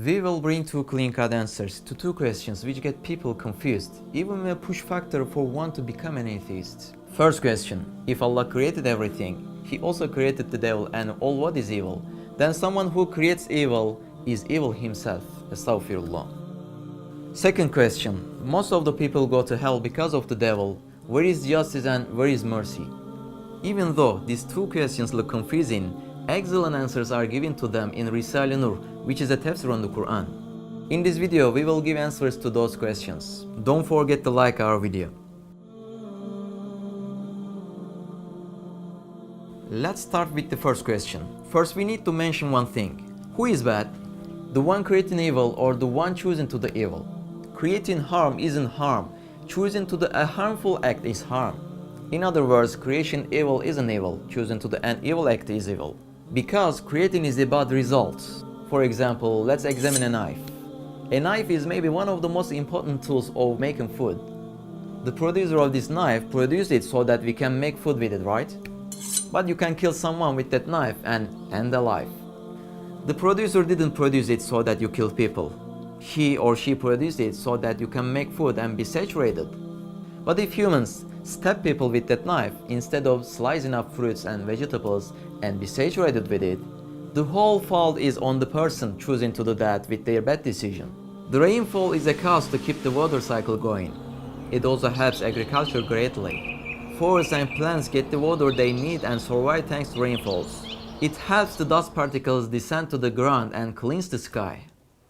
We will bring two clean-cut answers to two questions which get people confused, even a push factor for one to become an atheist. First question: if Allah created everything, He also created the devil and all what is evil, then someone who creates evil is evil himself. Astaghfirullah. Second question: most of the people go to hell because of the devil. Where is justice and where is mercy? Even though these two questions look confusing, excellent answers are given to them in Risale-i-Nur, which is a tafsir on the Quran. In this video, we will give answers to those questions. Don't forget to like our video. Let's start with the first question. First, we need to mention one thing. Who is bad? The one creating evil or the one choosing to do evil? Creating harm isn't harm. Choosing to do a harmful act is harm. In other words, creation evil isn't evil. Choosing to do an evil act is evil. Because creating is about results. For example, let's examine a knife. A knife is maybe one of the most important tools of making food. The producer of this knife produced it so that we can make food with it, right? But you can kill someone with that knife and end a life. The producer didn't produce it so that you kill people. He or she produced it so that you can make food and be saturated. But if humans stab people with that knife instead of slicing up fruits and vegetables and be saturated with it, the whole fault is on the person choosing to do that with their bad decision. The rainfall is a cause to keep the water cycle going. It also helps agriculture greatly. Forests and plants get the water they need and survive thanks to rainfalls. It helps the dust particles descend to the ground and cleans the sky.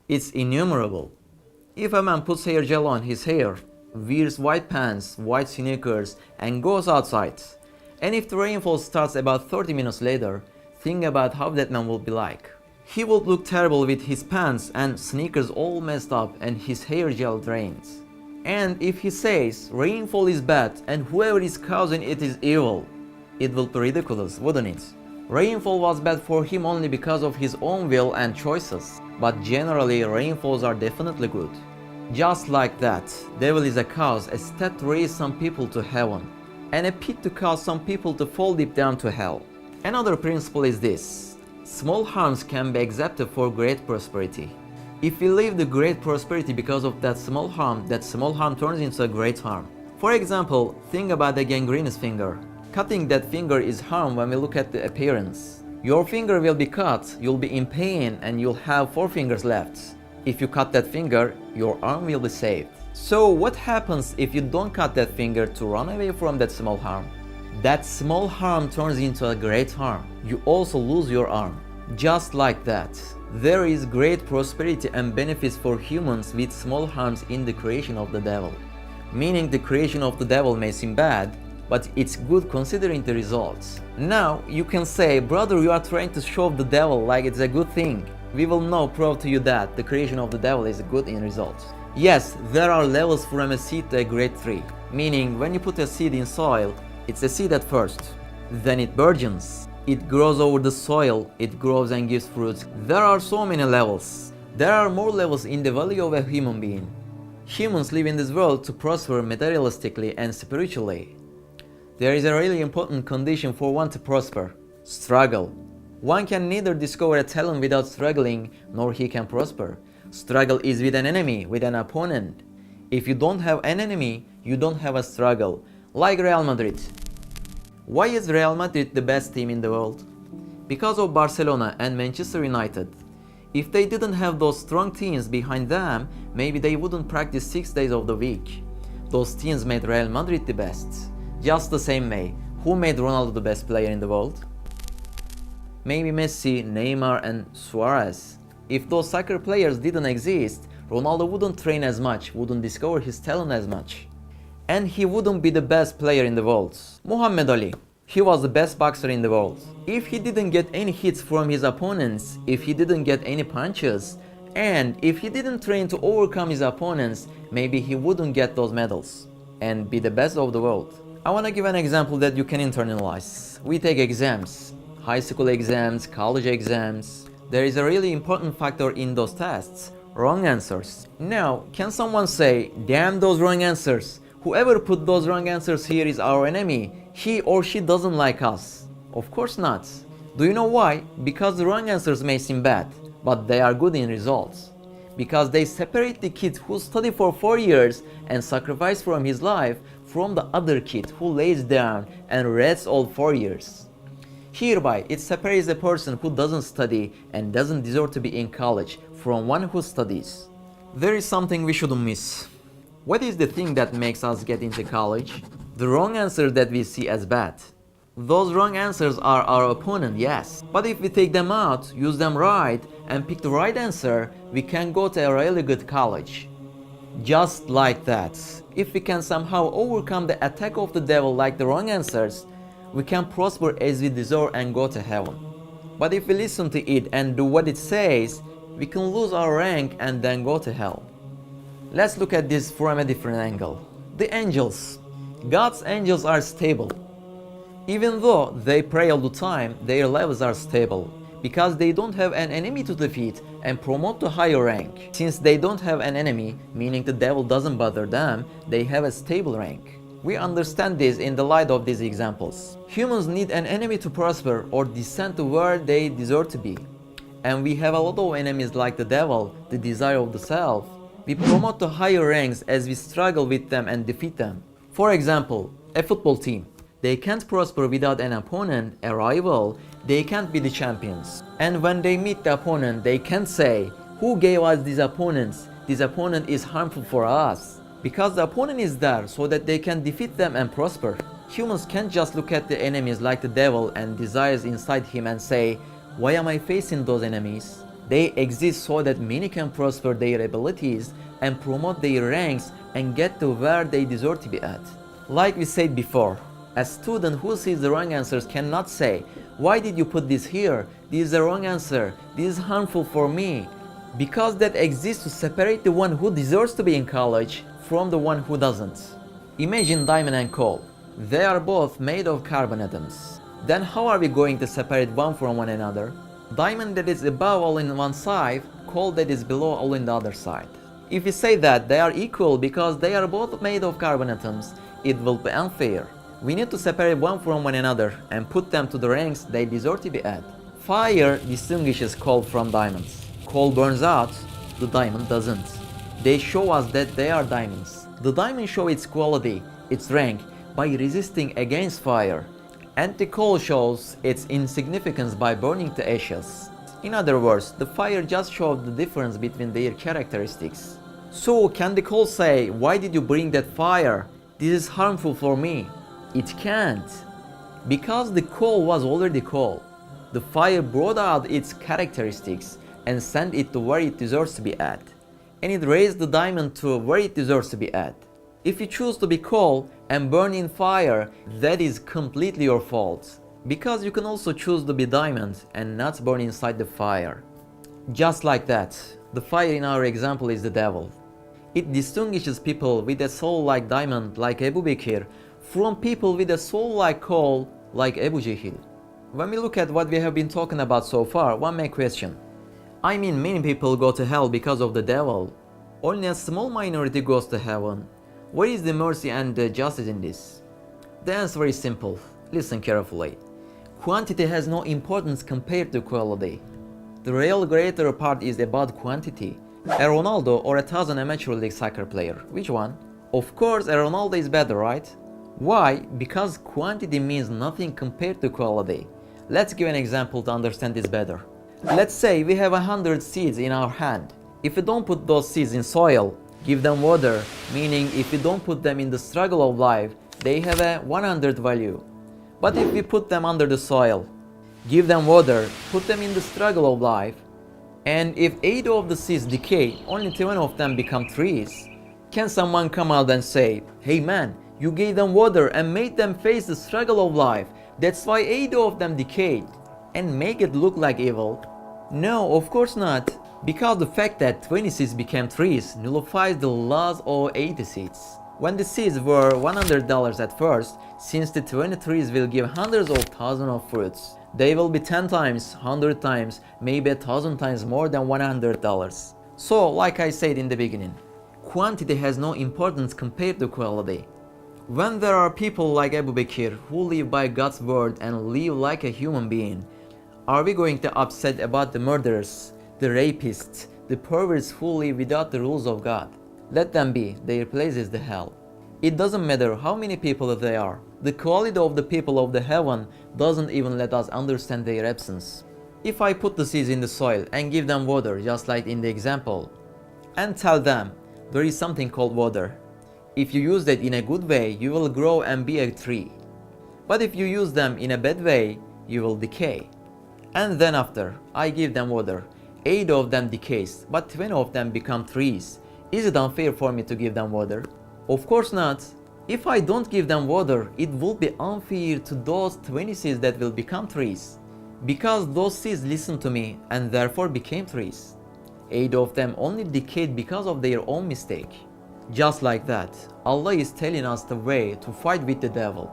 It's innumerable. If a man puts hair gel on his hair, wears white pants, white sneakers, and goes outside, and if the rainfall starts about 30 minutes later, think about how that man will be like. He would look terrible with his pants and sneakers all messed up and his hair gel drains. And if he says rainfall is bad and whoever is causing it is evil, it will be ridiculous, wouldn't it? Rainfall was bad for him only because of his own will and choices, but generally rainfalls are definitely good. Just like that, devil is a cause, a step to raise some people to heaven, and a pit to cause some people to fall deep down to hell. Another principle is this: small harms can be accepted for great prosperity. If we leave the great prosperity because of that small harm turns into a great harm. For example, think about the gangrenous finger. Cutting that finger is harm when we look at the appearance. Your finger will be cut, you'll be in pain, and you'll have 4 fingers left. If you cut that finger, your arm will be saved. So what happens if you don't cut that finger to run away from that small harm? That small harm turns into a great harm. You also lose your arm. Just like that, there is great prosperity and benefits for humans with small harms in the creation of the devil. Meaning the creation of the devil may seem bad, but it's good considering the results. Now you can say, brother, you are trying to show the devil like it's a good thing. We will now prove to you that the creation of the devil is good in results. Yes, there are levels from a seed to a great tree. Meaning when you put a seed in soil, it's a seed at first. Then it burgeons. It grows over the soil, it grows and gives fruits. There are so many levels. There are more levels in the value of a human being. Humans live in this world to prosper materialistically and spiritually. There is a really important condition for one to prosper: struggle. One can neither discover a talent without struggling, nor he can prosper. Struggle is with an enemy, with an opponent. If you don't have an enemy, you don't have a struggle. Like Real Madrid. Why is Real Madrid the best team in the world? Because of Barcelona and Manchester United. If they didn't have those strong teams behind them, maybe they wouldn't practice 6 days of the week. Those teams made Real Madrid the best. Just the same way, who made Ronaldo the best player in the world? Maybe Messi, Neymar and Suarez. If those soccer players didn't exist, Ronaldo wouldn't train as much, wouldn't discover his talent as much. And he wouldn't be the best player in the world. Muhammad Ali, he was the best boxer in the world. If he didn't get any hits from his opponents, if he didn't get any punches, and if he didn't train to overcome his opponents, maybe he wouldn't get those medals and be the best of the world. I want to give an example that you can internalize. We take exams, high school exams, college exams. There is a really important factor in those tests: wrong answers. Now, can someone say, damn those wrong answers? Whoever put those wrong answers here is our enemy. He or she doesn't like us. Of course not. Do you know why? Because the wrong answers may seem bad, but they are good in results. because they separate the kid who studied for 4 years and sacrificed from his life from the other kid who lays down and rests all 4 years. Hereby, it separates a person who doesn't study and doesn't deserve to be in college from one who studies. There is something we shouldn't miss. What is the thing that makes us get into college? The wrong answer that we see as bad. Those wrong answers are our opponent, yes. But if we take them out, use them right, and pick the right answer, we can go to a really good college. Just like that. If we can somehow overcome the attack of the devil like the wrong answers, we can prosper as we deserve and go to heaven. But if we listen to it and do what it says, we can lose our rank and then go to hell. Let's look at this from a different angle. The angels. God's angels are stable. Even though they pray all the time, their levels are stable because they don't have an enemy to defeat and promote to higher rank. Since they don't have an enemy, meaning the devil doesn't bother them, they have a stable rank. We understand this in the light of these examples. Humans need an enemy to prosper or descend to where they deserve to be. And we have a lot of enemies like the devil, the desire of the self. We promote to higher ranks as we struggle with them and defeat them. For example, a football team. They can't prosper without an opponent, a rival. They can't be the champions. And when they meet the opponent, they can't say, "Who gave us these opponents? This opponent is harmful for us." Because the opponent is there so that they can defeat them and prosper. Humans can't just look at the enemies like the devil and desires inside him and say, "Why am I facing those enemies?" They exist so that many can prosper their abilities and promote their ranks and get to where they deserve to be at. Like we said before, a student who sees the wrong answers cannot say, "Why did you put this here? This is the wrong answer. This is harmful for me." Because that exists to separate the one who deserves to be in college from the one who doesn't. Imagine diamond and coal. They are both made of carbon atoms. Then how are we going to separate one from one another? Diamond that is above all in one side, coal that is below all in the other side. If we say that they are equal because they are both made of carbon atoms, it will be unfair. We need to separate one from one another and put them to the ranks they deserve to be at. Fire distinguishes coal from diamonds. Coal burns out, the diamond doesn't. They show us that they are diamonds. The diamond shows its quality, its rank, by resisting against fire. And the coal shows its insignificance by burning to ashes. In other words, the fire just shows the difference between their characteristics. So can the coal say, "Why did you bring that fire? This is harmful for me"? It can't. Because the coal was already coal. The fire brought out its characteristics and sent it to where it deserves to be at. And it raised the diamond to where it deserves to be at. If you choose to be coal and burn in fire, that is completely your fault. Because you can also choose to be diamond and not burn inside the fire. Just like that, the fire in our example is the devil. It distinguishes people with a soul like diamond, like Abu Bakr, from people with a soul like coal, like Abu Jahil. When we look at what we have been talking about so far, one may question. I mean, many people go to hell because of the devil. Only a small minority goes to heaven. Where is the mercy and the justice in this? The answer is simple. Listen carefully. Quantity has no importance compared to quality. The real greater part is about quantity. A Ronaldo or 1,000 amateur league soccer player, which one? Of course, a Ronaldo is better, right? Why? Because quantity means nothing compared to quality. Let's give an example to understand this better. Let's say we have 100 seeds in our hand. If we don't put those seeds in soil, give them water, meaning if we don't put them in the struggle of life, they have a 100 value. But if we put them under the soil, give them water, put them in the struggle of life, and if 8 of the seeds decay, only 7 of them become trees, can someone come out and say, "Hey man, you gave them water and made them face the struggle of life, that's why 8 of them decayed," and make it look like evil? No, of course not. Because the fact that 20 seeds became trees nullifies the laws of 80 seeds. When the seeds were $100 at first, since the 20 trees will give hundreds of thousands of fruits, they will be 10 times, 100 times, maybe 1,000 times more than $100. So, like I said in the beginning, quantity has no importance compared to quality. When there are people like Abu Bakr who live by God's word and live like a human being, are we going to upset about the murderers, the rapists, the perverts who live without the rules of God. Let them be, their place is the hell. It doesn't matter how many people they are. The quality of the people of the heaven doesn't even let us understand their absence. If I put the seeds in the soil and give them water, just like in the example, and tell them there is something called water, if you use that in a good way, you will grow and be a tree. But if you use them in a bad way, you will decay. And then after I give them water, 8 of them decays, but 20 of them become trees. Is it unfair for me to give them water? Of course not. If I don't give them water, it will be unfair to those 20 seeds that will become trees. Because those seeds listened to me and therefore became trees. 8 of them only decayed because of their own mistake. Just like that, Allah is telling us the way to fight with the devil.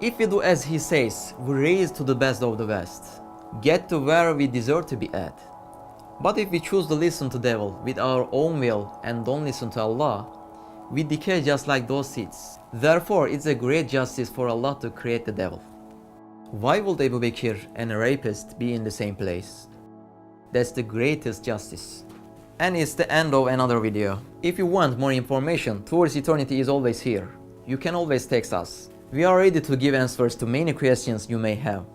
If we do as He says, we raise to the best of the best, get to where we deserve to be at. But if we choose to listen to the devil with our own will and don't listen to Allah, we decay just like those seeds. Therefore, it's a great justice for Allah to create the devil. Why would Abu Bakr and a rapist be in the same place? That's the greatest justice. And it's the end of another video. If you want more information, Towards Eternity is always here. You can always text us. We are ready to give answers to many questions you may have.